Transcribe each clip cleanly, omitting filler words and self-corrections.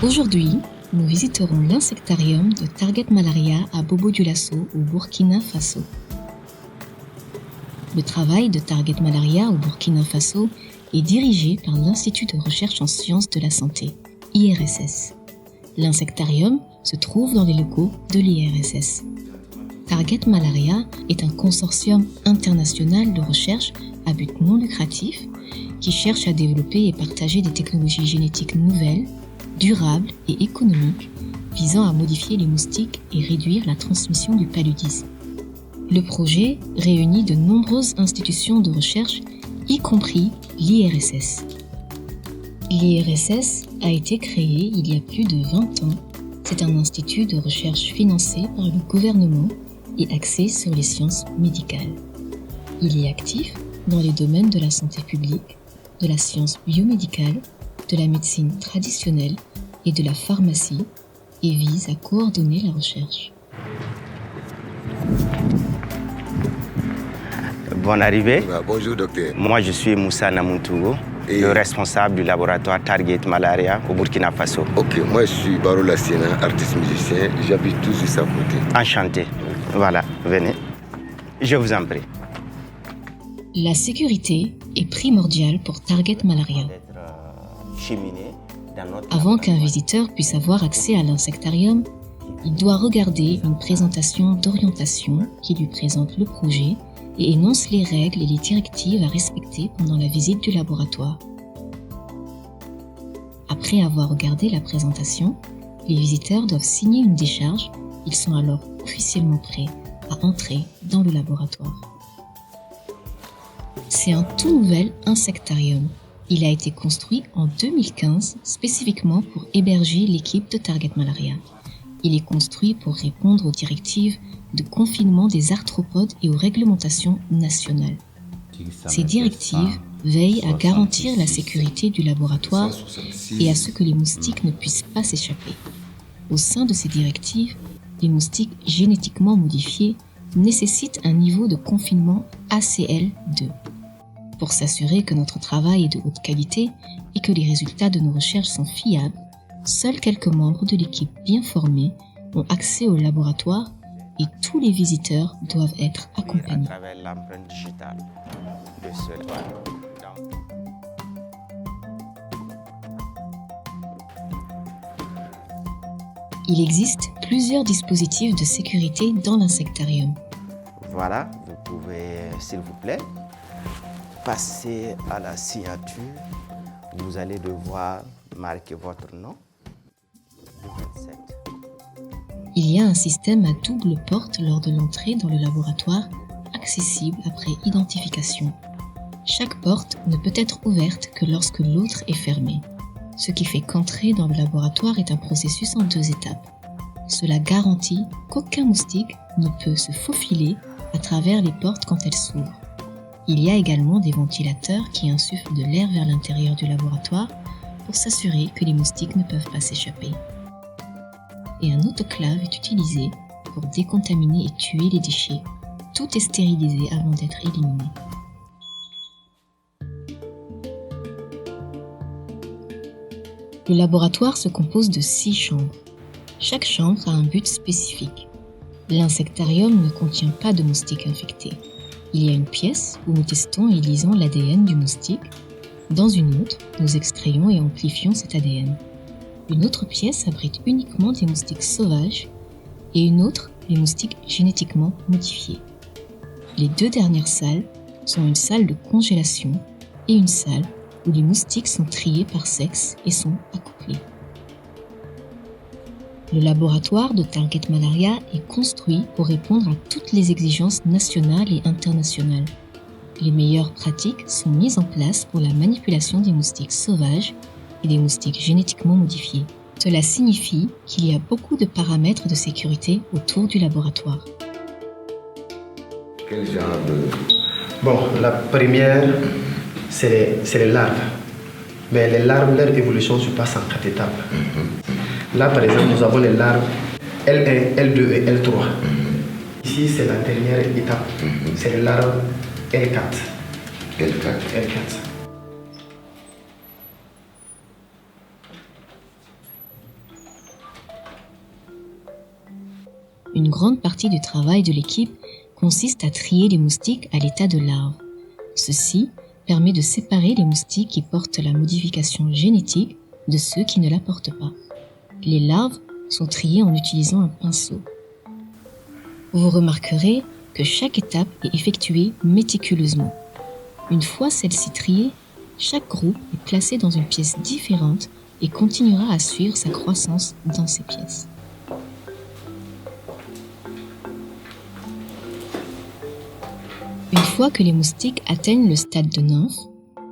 Aujourd'hui, nous visiterons l'insectarium de Target Malaria à Bobo-Dioulasso au Burkina Faso. Le travail de Target Malaria au Burkina Faso est dirigé par l'Institut de recherche en sciences de la santé, IRSS. L'insectarium se trouve dans les locaux de l'IRSS. Target Malaria est un consortium international de recherche à but non lucratif qui cherche à développer et partager des technologies génétiques nouvelles, durables et économiques visant à modifier les moustiques et réduire la transmission du paludisme. Le projet réunit de nombreuses institutions de recherche, y compris l'IRSS. L'IRSS a été créé il y a plus de 20 ans. C'est un institut de recherche financé par le gouvernement et axé sur les sciences médicales. Il est actif dans les domaines de la santé publique, de la science biomédicale, de la médecine traditionnelle et de la pharmacie et vise à coordonner la recherche. Bonne arrivée. Bonjour docteur. Moi je suis Moussa Namountoungo, le responsable du laboratoire Target Malaria au Burkina Faso. Ok, moi je suis Baro Lassina, artiste musicien, j'habite tout juste à côté. Enchanté. Voilà, venez. Je vous en prie. La sécurité est primordiale pour Target Malaria. Avant qu'un visiteur puisse avoir accès à l'insectarium, il doit regarder une présentation d'orientation qui lui présente le projet et énonce les règles et les directives à respecter pendant la visite du laboratoire. Après avoir regardé la présentation, les visiteurs doivent signer une décharge. Ils sont alors officiellement prêts à entrer dans le laboratoire. C'est un tout nouvel insectarium. Il a été construit en 2015 spécifiquement pour héberger l'équipe de Target Malaria. Il est construit pour répondre aux directives de confinement des arthropodes et aux réglementations nationales. Ces directives veillent à garantir la sécurité du laboratoire et à ce que les moustiques ne puissent pas s'échapper. Au sein de ces directives, les moustiques génétiquement modifiés nécessitent un niveau de confinement ACL2. Pour s'assurer que notre travail est de haute qualité et que les résultats de nos recherches sont fiables, seuls quelques membres de l'équipe bien formés ont accès au laboratoire et tous les visiteurs doivent être accompagnés. À travers l'empreinte digitale de ce laboratoire. Il existe plusieurs dispositifs de sécurité dans l'insectarium. Voilà, vous pouvez, s'il vous plaît, passer à la signature. Vous allez devoir marquer votre nom. Le 27. Il y a un système à double porte lors de l'entrée dans le laboratoire, accessible après identification. Chaque porte ne peut être ouverte que lorsque l'autre est fermée, ce qui fait qu'entrer dans le laboratoire est un processus en 2 étapes. Cela garantit qu'aucun moustique ne peut se faufiler à travers les portes quand elles s'ouvrent. Il y a également des ventilateurs qui insufflent de l'air vers l'intérieur du laboratoire pour s'assurer que les moustiques ne peuvent pas s'échapper. Et un autoclave est utilisé pour décontaminer et tuer les déchets. Tout est stérilisé avant d'être éliminé. Le laboratoire se compose de 6 chambres. Chaque chambre a un but spécifique. L'insectarium ne contient pas de moustiques infectés. Il y a une pièce où nous testons et lisons l'ADN du moustique. Dans une autre, nous extrayons et amplifions cet ADN. Une autre pièce abrite uniquement des moustiques sauvages et une autre, les moustiques génétiquement modifiés. Les 2 dernières salles sont une salle de congélation et une salle où les moustiques sont triés par sexe et sont accouplés. Le laboratoire de Target Malaria est construit pour répondre à toutes les exigences nationales et internationales. Les meilleures pratiques sont mises en place pour la manipulation des moustiques sauvages et des moustiques génétiquement modifiés. Cela signifie qu'il y a beaucoup de paramètres de sécurité autour du laboratoire. Quel genre de... Bon, la première, c'est les larves. Mais les larves, leur évolution se passe en 4 étapes. Là, par exemple, nous avons les larves L1, L2 et L3. Ici, c'est la dernière étape. C'est les larves L4. Une grande partie du travail de l'équipe consiste à trier les moustiques à l'état de larves. Ceci permet de séparer les moustiques qui portent la modification génétique de ceux qui ne la portent pas. Les larves sont triées en utilisant un pinceau. Vous remarquerez que chaque étape est effectuée méticuleusement. Une fois celle-ci triée, chaque groupe est placé dans une pièce différente et continuera à suivre sa croissance dans ces pièces. Une fois que les moustiques atteignent le stade de nymphe,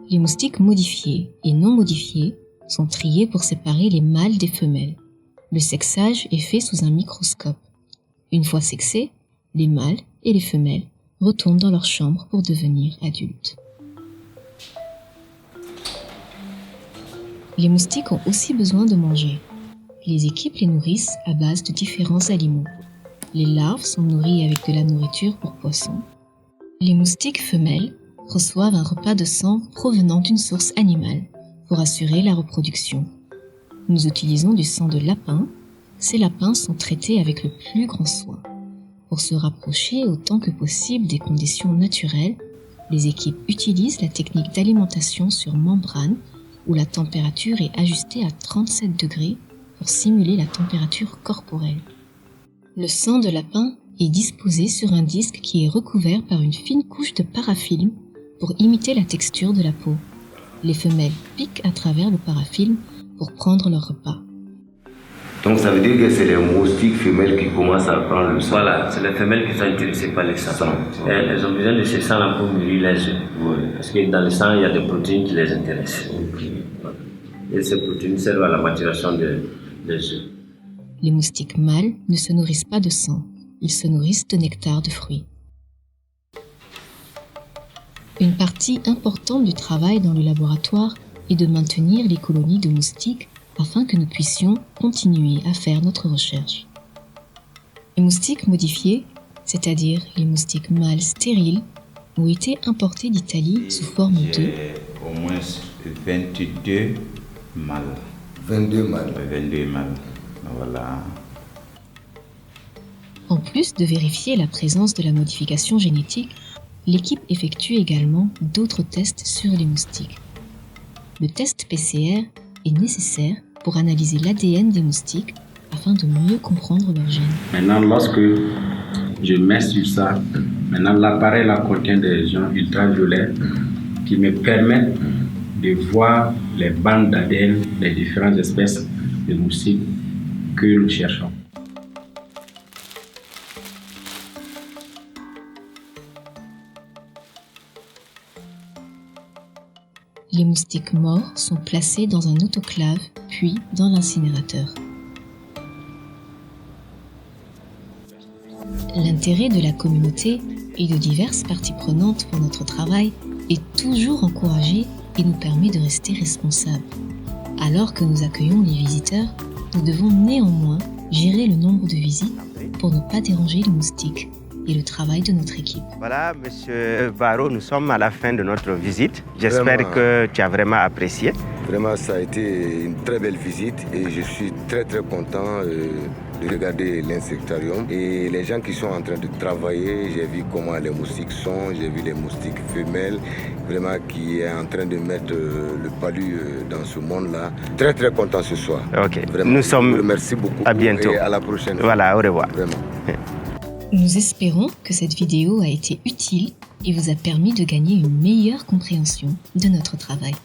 les moustiques modifiés et non modifiés sont triés pour séparer les mâles des femelles. Le sexage est fait sous un microscope. Une fois sexés, les mâles et les femelles retournent dans leur chambre pour devenir adultes. Les moustiques ont aussi besoin de manger. Les équipes les nourrissent à base de différents aliments. Les larves sont nourries avec de la nourriture pour poissons. Les moustiques femelles reçoivent un repas de sang provenant d'une source animale pour assurer la reproduction. Nous utilisons du sang de lapin. Ces lapins sont traités avec le plus grand soin. Pour se rapprocher autant que possible des conditions naturelles, les équipes utilisent la technique d'alimentation sur membrane où la température est ajustée à 37 degrés pour simuler la température corporelle. Le sang de lapin est disposé sur un disque qui est recouvert par une fine couche de parafilm pour imiter la texture de la peau. Les femelles piquent à travers le parafilm pour prendre leur repas. Donc ça veut dire que c'est les moustiques femelles qui commencent à prendre le sang. Voilà, c'est les femelles qui sont intéressées par le sang. Elles ont besoin de ce sang pour mûrir les œufs. Oui. Parce que dans le sang, il y a des protéines qui les intéressent. Et ces protéines servent à la maturation des œufs. Les moustiques mâles ne se nourrissent pas de sang. Ils se nourrissent de nectar de fruits. Une partie importante du travail dans le laboratoire est de maintenir les colonies de moustiques afin que nous puissions continuer à faire notre recherche. Les moustiques modifiés, c'est-à-dire les moustiques mâles stériles, ont été importés d'Italie sous forme de... J'ai au moins 22 mâles. 22 mâles. 22 mâles. Voilà. En plus de vérifier la présence de la modification génétique, l'équipe effectue également d'autres tests sur les moustiques. Le test PCR est nécessaire pour analyser l'ADN des moustiques afin de mieux comprendre leurs gènes. Maintenant, lorsque je mets sur ça, maintenant l'appareil là contient des rayons ultraviolets qui me permettent de voir les bandes d'ADN des différentes espèces de moustiques que nous cherchons. Les moustiques morts sont placés dans un autoclave, puis dans l'incinérateur. L'intérêt de la communauté et de diverses parties prenantes pour notre travail est toujours encouragé et nous permet de rester responsables. Alors que nous accueillons les visiteurs, nous devons néanmoins gérer le nombre de visites pour ne pas déranger les moustiques et le travail de notre équipe. Voilà, Monsieur Barreau, nous sommes à la fin de notre visite. J'espère que tu as vraiment apprécié. Vraiment, ça a été une très belle visite et je suis très content de regarder l'insectarium. Et les gens qui sont en train de travailler, j'ai vu comment les moustiques sont, j'ai vu les moustiques femelles, vraiment qui est en train de mettre le palu dans ce monde-là. Très content ce soir. Ok, vraiment, nous sommes... Merci beaucoup. À bientôt. Et à la prochaine. Voilà, au revoir. Vraiment. Nous espérons que cette vidéo a été utile et vous a permis de gagner une meilleure compréhension de notre travail.